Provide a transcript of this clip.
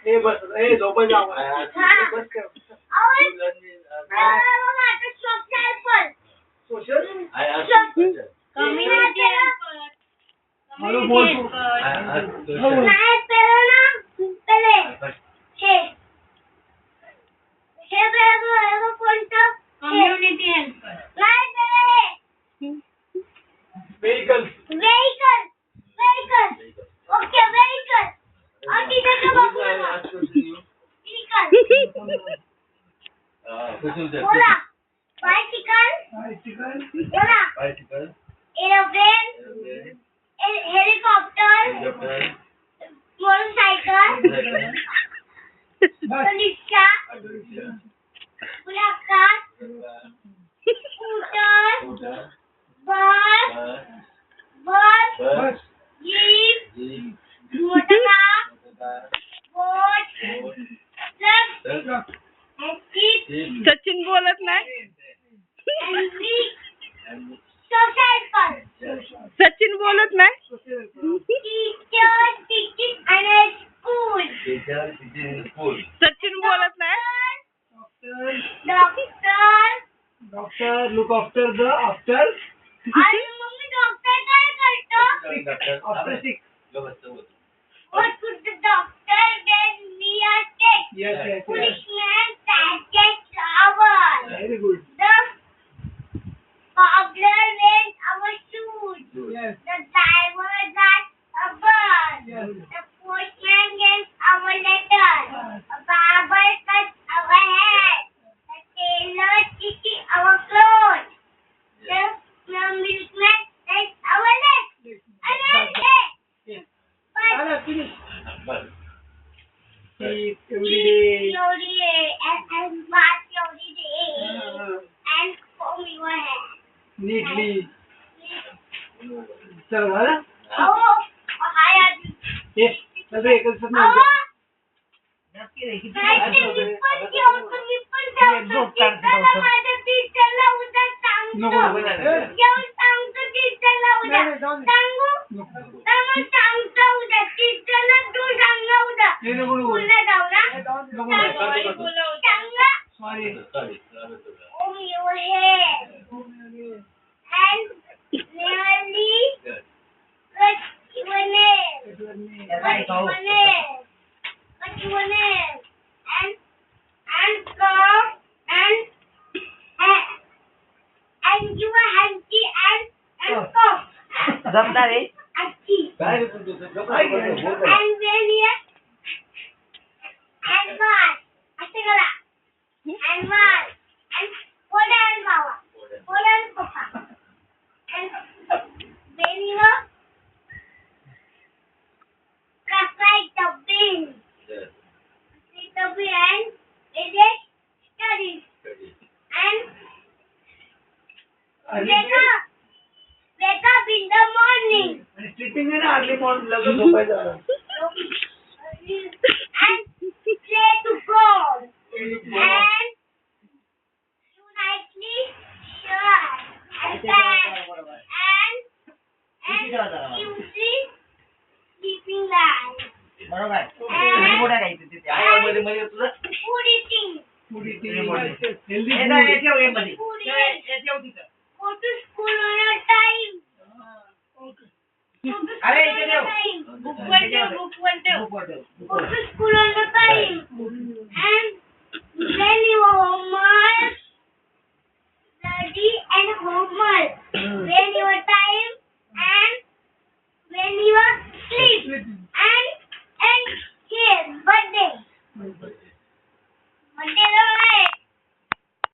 ए बस ए झोपा जाऊ बस कर सोशल कम्युनिटी हॅलो बोल तू नाही पेलो ना पेले हे बेगो कोणतं कम्युनिटी हेल्पर नाही पेले व्हेकल व्हेकल ओके व्हेकल और टीचर का बाबू व्हेकल बोला बाइसिकल बोला aeroplane helicopter motorcycle rickshaw bullet scooter bus jeep motorcar boat truck Sachin बोलत नाही सायकल सचिन बोलत नाही teacher teaching and school Sachin बोलत नाही doctor look after the after आणि मम्मी डॉक्टर काय करतो after sick what could the doctor get me a check yes policeman packet shower very good the cobbler wears our shoes yes the driver got a bus yes the postman gets our letter a barber cuts our hair the tailor stitches our clothes the milkman takes our legs and that's it Anna, finish. Eat every day. And wash every day. And comb your hair. Neatly. चल झालं? Oh, hi Adi. ये सगळे एकच साथ नाही. नको Sorry. Comb your hair. And nearly cut your nails. Cut your nails. Cut your nails. And comb and your hanky and comb. जमणार रे Achi. काय रे तुझं? And when you and wash. असं करा. And wash. And fold and bawa. Fold and papa. And when you crack the bin. The bin and it is studies. And wake up in the morning. आणि sleeping आहे ना early morning लवकर झोपायचं. And play to God. And you nicely sure. And you sleeping light. Food eating. Food eating. Food Healthy eating. food. Go to school on a time. Okay. Go to school on a time. Book one ठेव Go to school on a time. And when you are homework, study and homework. When you are time and when you are sleep.